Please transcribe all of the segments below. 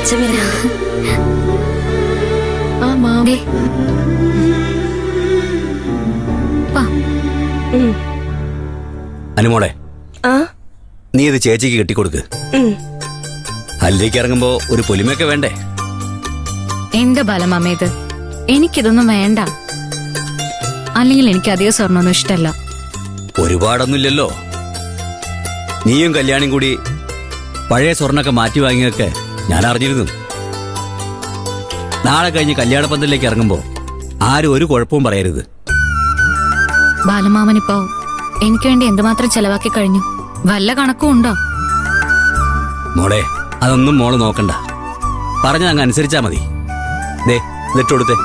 അച്ഛൻ വരുന്നുണ്ട്. അനുമോളെ, നീ ഇത് ചേച്ചിക്ക് കെട്ടിക്കൊടുക്ക്. ഹൽദിക്ക് ഇറങ്ങുമ്പോ ഒരു പൊലിമയൊക്കെ വേണ്ടേ? എന്റെ ബലമാമ ഇത്, എനിക്കിതൊന്നും വേണ്ട. അല്ലെങ്കിൽ എനിക്ക് അധികം സ്വർണ്ണമൊന്നും ഇഷ്ടല്ല. ഒരുപാടൊന്നുമില്ലല്ലോ. നീയും കല്യാണിയും കൂടി പഴയ സ്വർണ്ണൊക്കെ മാറ്റി വാങ്ങിയൊക്കെ ഞാൻ അറിഞ്ഞിരുന്നു. നാളെ കഴിഞ്ഞ് കല്യാണ പന്തലിലേക്ക് ഇറങ്ങുമ്പോ ആരും ഒരു കുഴപ്പവും പറയരുത്. ബാലമാമനിപ്പോ എനിക്ക് വേണ്ടി എന്തുമാത്രം ചെലവാക്കി കഴിഞ്ഞു, വല്ല കണക്കും ഉണ്ടോ? മോളെ, അതൊന്നും മോള് നോക്കണ്ട. പറഞ്ഞ അങ്ങ് അനുസരിച്ചാ മതി. ദേ ഇതിട്ടുകൊടുത്തേ.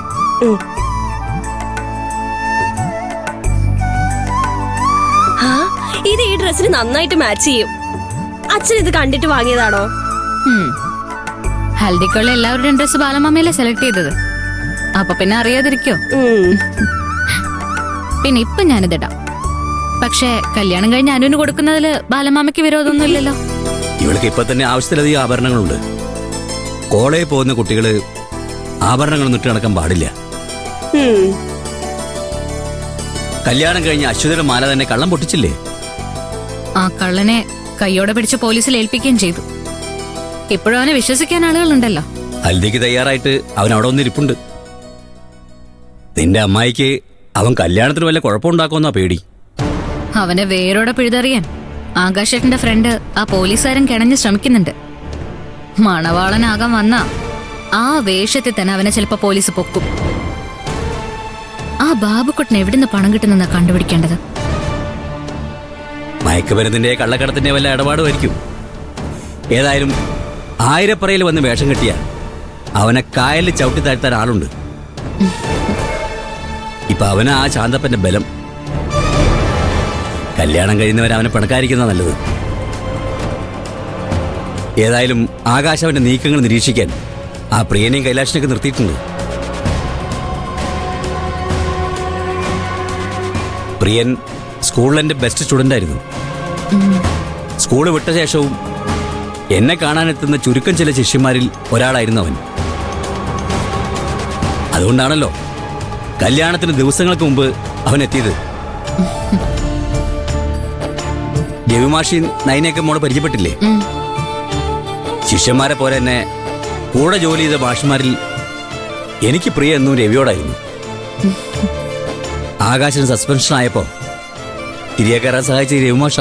ഇത് ഈ ഡ്രസ്സിന് നന്നായിട്ട് മാച്ച് ചെയ്യും. അച്ഛൻ ഇത് കണ്ടിട്ട് വാങ്ങിയതാണോ? ഹൽദിക്കുള്ള എല്ലാവരുടെയും ഡ്രസ് ബാലമാമയല്ലേ സെലക്ട് ചെയ്തത്. അപ്പൊ പിന്നെ അറിയാതിരിക്കോ? പിന്നെ ഇപ്പൊ ഞാനിതിടാം. പക്ഷെ കല്യാണം കഴിഞ്ഞ് അനുവിന് കൊടുക്കുന്നതില് ബാലമാമയ്ക്ക് വിരോധമൊന്നുമില്ലല്ലോ. ഇവൾക്ക് ഇപ്പൊ തന്നെ ആവശ്യത്തിലധികം ആഭരണങ്ങളുണ്ട്. കോളേജിൽ പോകുന്ന കുട്ടികള് ആഭരണങ്ങളൊന്നും ഇട്ട് നടക്കാൻ പാടില്ല. കല്യാണം കഴിഞ്ഞ് അശ്വതിയുടെ മാല തന്നെ കള്ളം പൊട്ടിച്ചില്ലേ? ആ കള്ളനെ കയ്യോടെ പിടിച്ച് പോലീസിൽ ഏൽപ്പിക്കുകയും ചെയ്തു. ഇപ്പോഴും അവനെ വിശ്വസിക്കാൻ ആളുകളുണ്ടല്ലോ. ഹൽദിക്ക് തയ്യാറായിട്ട് അവൻ അവിടെ ഒന്നിരിപ്പുണ്ട്. നിന്റെ അമ്മായിക്ക് അവൻ കല്യാണത്തിന് വല്ല കുഴപ്പമുണ്ടാക്കുമെന്നാ പേടി. അവനെ വേരോടെ പിഴുതറിയാൻ ആകാശേട്ടന്റെ ഫ്രണ്ട് ആ പോലീസുകാരൻ കിണഞ്ഞ് ശ്രമിക്കുന്നുണ്ട്. മണവാളനാകാൻ വന്ന ആ വേഷത്തിൽ തന്നെ അവനെ ചിലപ്പോ പോലീസ് പൊക്കും. ആ ബാബുക്കുട്ടന് എവിടുന്ന് പണം കിട്ടുന്നെന്നാ കണ്ടുപിടിക്കേണ്ടത്. മയക്കുമരുന്നിന്റെ കള്ളക്കടത്തിന്റെ വല്ല ഇടപാടുമായിരിക്കും. ഏതായാലും ആയിരപ്പറയിൽ വന്ന് വേഷം കെട്ടിയ അവനെ കായലിൽ ചവിട്ടി താഴ്ത്താൻ ആളുണ്ട്. ഇപ്പൊ അവനാ ആ ശാന്തപ്പന്റെ ബലം. കല്യാണം കഴിയുന്നവരെ അവനെ പിണക്കാതിരിക്കുന്ന നല്ലത്. ഏതായാലും ആകാശ് അവന്റെ നീക്കങ്ങൾ നിരീക്ഷിക്കാൻ ആ പ്രിയനെയും കൈലാഷിനെയൊക്കെ നിർത്തിയിട്ടുണ്ട്. പ്രിയൻ സ്കൂളിലെന്റെ ബെസ്റ്റ് സ്റ്റുഡന്റ് ആയിരുന്നു. സ്കൂള് വിട്ട ശേഷവും എന്നെ കാണാനെത്തുന്ന ചുരുക്കം ചില ശിഷ്യന്മാരിൽ ഒരാളായിരുന്നു അവൻ. അതുകൊണ്ടാണല്ലോ കല്യാണത്തിന് ദിവസങ്ങൾക്ക് മുമ്പ് അവൻ എത്തിയത്. രവിമാഷി നൈനയൊക്കെ മോളെ പരിചയപ്പെട്ടില്ലേ? ശിഷ്യന്മാരെ പോലെ തന്നെ കൂടെ ജോലി ചെയ്ത മാഷിമാരിൽ എനിക്ക് പ്രിയ എന്നും രവിയോടായിരുന്നു. ആകാശന് സസ്പെൻഷൻ ആയപ്പോ തിരികെ കയറാൻ സഹായിച്ച രവിമാഷ.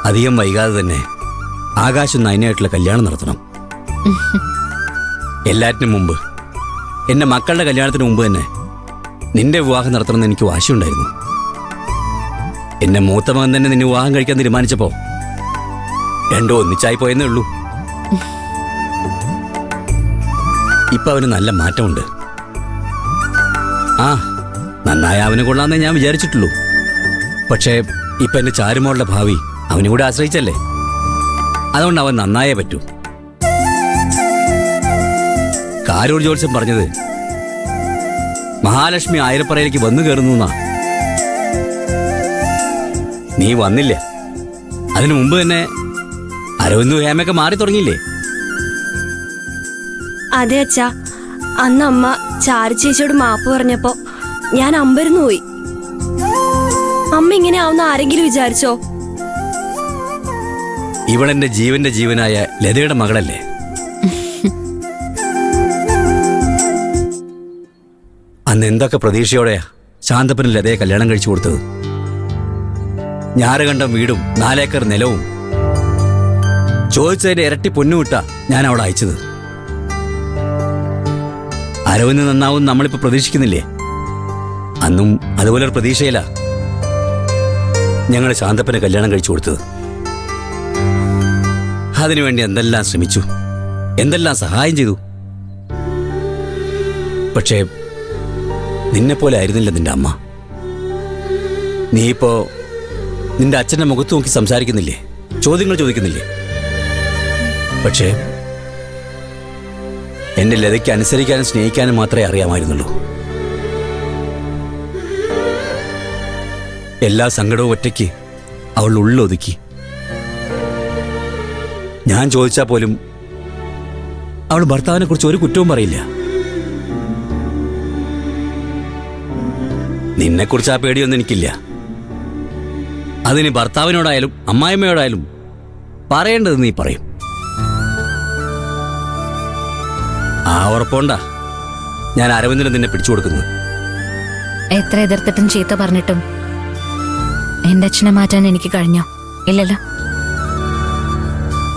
അധികം വൈകാതെ തന്നെ ആകാശം നൈനയായിട്ടുള്ള കല്യാണം നടത്തണം. എല്ലാറ്റിനും മുമ്പ്, എന്റെ മക്കളുടെ കല്യാണത്തിന് മുമ്പ് തന്നെ നിന്റെ വിവാഹം നടത്തണമെന്ന് എനിക്ക് വാശിയുണ്ടായിരുന്നു. എന്നെ മൂത്ത മകൻ തന്നെ നിന്നെ വിവാഹം കഴിക്കാൻ തീരുമാനിച്ചപ്പോ രണ്ടോ ഒന്നിച്ചായി പോയെന്നേ ഉള്ളൂ. ഇപ്പൊ അവന് നല്ല മാറ്റമുണ്ട്. ആ നന്നായി അവന് കൊള്ളാന്നേ ഞാൻ വിചാരിച്ചിട്ടുള്ളൂ. പക്ഷേ ഇപ്പൊ എന്റെ ചാരുമോളുടെ ഭാവി അവനും കൂടെ ആശ്രയിച്ചല്ലേ. അതുകൊണ്ട് അവൻ നന്നായേ പറ്റൂ. കാരൂർ ജോത്സ്യം പറഞ്ഞത് മഹാലക്ഷ്മി ആയിരപ്പറയിലേക്ക് വന്നു കയറുന്നു. നീ വന്നില്ല. അതിനു മുമ്പ് തന്നെ അരവിന്ദും ഹേമയൊക്കെ മാറി തുടങ്ങിയില്ലേ? അതെ അച്ഛാ, അന്ന് അമ്മ ചാരു ചേച്ചിയോട് മാപ്പ് പറഞ്ഞപ്പോ ഞാൻ അമ്പരന്ന് പോയി. അമ്മ ഇങ്ങനെ ആവുന്ന ആരെങ്കിലും വിചാരിച്ചോ? ഇവളെന്റെ ജീവന്റെ ജീവനായ ലതയുടെ മകളല്ലേ? അന്ന് എന്തൊക്കെ പ്രതീക്ഷയോടെയാ ശാന്തപ്പനും ലതയെ കല്യാണം കഴിച്ചു കൊടുത്തത്. ഞാറുകണ്ടം വീടും 4 ഏക്കർ നിലവും ചോദിച്ചതിന്റെ ഇരട്ടി പൊന്നുവിട്ട ഞാൻ അവളെ അയച്ചത്. അരവിന്ദ് നന്നാവും നമ്മളിപ്പോ പ്രതീക്ഷിക്കുന്നില്ലേ? അന്നും അതുപോലൊരു പ്രതീക്ഷയില്ല ഞങ്ങൾ ശാന്തപ്പനെ കല്യാണം കഴിച്ചു കൊടുത്തത്. അതിനുവേണ്ടി എന്തെല്ലാം ശ്രമിച്ചു, എന്തെല്ലാം സഹായം ചെയ്തു. പക്ഷേ നിന്നെപ്പോലെ ആയിരുന്നില്ല നിന്റെ അമ്മ. നീ ഇപ്പോ നിന്റെ അച്ഛന്റെ മുഖത്ത് നോക്കി സംസാരിക്കുന്നില്ലേ, ചോദ്യങ്ങൾ ചോദിക്കുന്നില്ലേ? പക്ഷേ എന്റെ ലതയ്ക്ക് അനുസരിക്കാനും സ്നേഹിക്കാനും മാത്രമേ അറിയാമായിരുന്നുള്ളൂ. എല്ലാ സങ്കടവും ഒറ്റയ്ക്ക് അവൾ ഉള്ളൊതുക്കി. ഞാൻ ചോദിച്ചാൽ പോലും അവൾ ഭർത്താവിനെ കുറിച്ച് ഒരു കുറ്റവും പറയില്ല. നിന്നെക്കുറിച്ച് ആ പേടിയൊന്നും എനിക്കില്ല. അതിന് ഭർത്താവിനോടായാലും അമ്മായിമ്മയോടായാലും പറയേണ്ടത് നീ പറയും. ആ ഉറപ്പുണ്ടാ ഞാൻ അരവിന്ദന് നിന്നെ പിടിച്ചു കൊടുക്കുന്നത്. എത്ര എതിർത്തിട്ടും ചീത്ത പറഞ്ഞിട്ടും എന്റെ അച്ഛനെ മാറ്റാൻ എനിക്ക് കഴിഞ്ഞോ? ഇല്ലല്ലോ.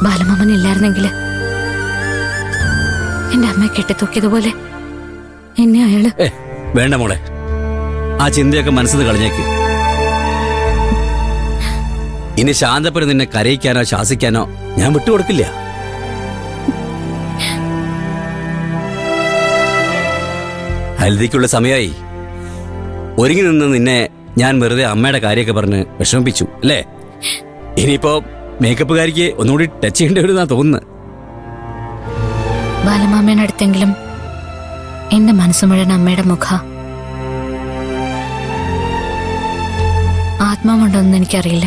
ബാലമാമൻ ഇല്ലായിരുന്നെങ്കിൽ എന്റെ അമ്മയെ കെട്ടിത്തൂക്കിയതുപോലെ എന്നെ അയാള്. വേണ്ട മോളെ, ആ ചിന്തയൊക്കെ മനസ്സിൽ കളഞ്ഞേക്ക്. ഇനി ശാന്തപ്പന് നിന്നെ കരയിക്കാനോ ശാസിക്കാനോ ഞാൻ വിട്ടുകൊടുക്കില്ല. ഹൽദിക്കുള്ള സമയമായി. ഒരുങ്ങി നിന്ന് നിന്നെ ഞാൻ വെറുതെ അമ്മയുടെ കാര്യമൊക്കെ പറഞ്ഞ് വിഷമിപ്പിച്ചു അല്ലേ? ഇനിയിപ്പോ മേക്കപ്പുകാരിക്ക് ഒന്നുകൂടി ടച്ച് ചെയ്യേണ്ടി വരുന്നാ തോന്നുന്നു. ബാലമാമയുടെ അടുത്തെങ്കിലും എന്റെ മനസ്സ് മുഴുവൻ അമ്മയുടെ മുഖ. ആത്മാവുണ്ടോന്ന് എനിക്കറിയില്ല.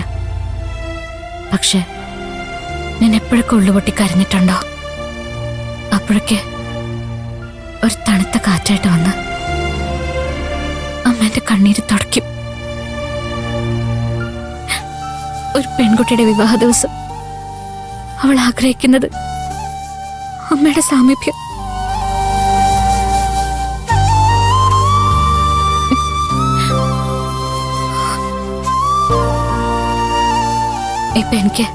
പക്ഷെ ഞാൻ എപ്പോഴൊക്കെ ഉള്ളുപൊട്ടി കരഞ്ഞിട്ടുണ്ടോ അപ്പോഴൊക്കെ ഒരു തണുത്ത കാറ്റായിട്ട് വന്ന് അമ്മേന്റെ കണ്ണീര് തുടയ്ക്കും. ഒരു പെൺകുട്ടിയുടെ വിവാഹ ദിവസം അവൾ ആഗ്രഹിക്കുന്നത് അമ്മയുടെ സാമീപ്യം. ഇപ്പൊ എനിക്ക്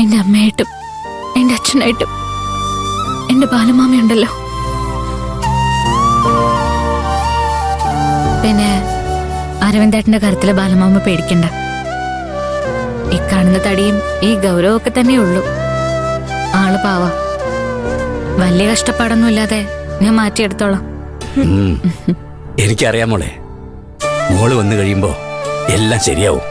എന്റെ അമ്മയായിട്ടും എന്റെ അച്ഛനായിട്ടും എന്റെ ബാലമാമയുണ്ടല്ലോ. പിന്നെ അരവിന്ദേട്ടന്റെ കാര്യത്തില് ബാലമാമ പേടിക്കണ്ട. ഈ കാണുന്ന തടിയും ഈ ഗൗരവമൊക്കെ തന്നെ ഉള്ളൂ. ആള് പാവ. വലിയ കഷ്ടപ്പാടൊന്നുമില്ലാതെ ഞാൻ മാറ്റിയെടുത്തോളാം. എനിക്കറിയാം മോളെ, മോള് വന്നു കഴിയുമ്പോ എല്ലാം ശരിയാവും.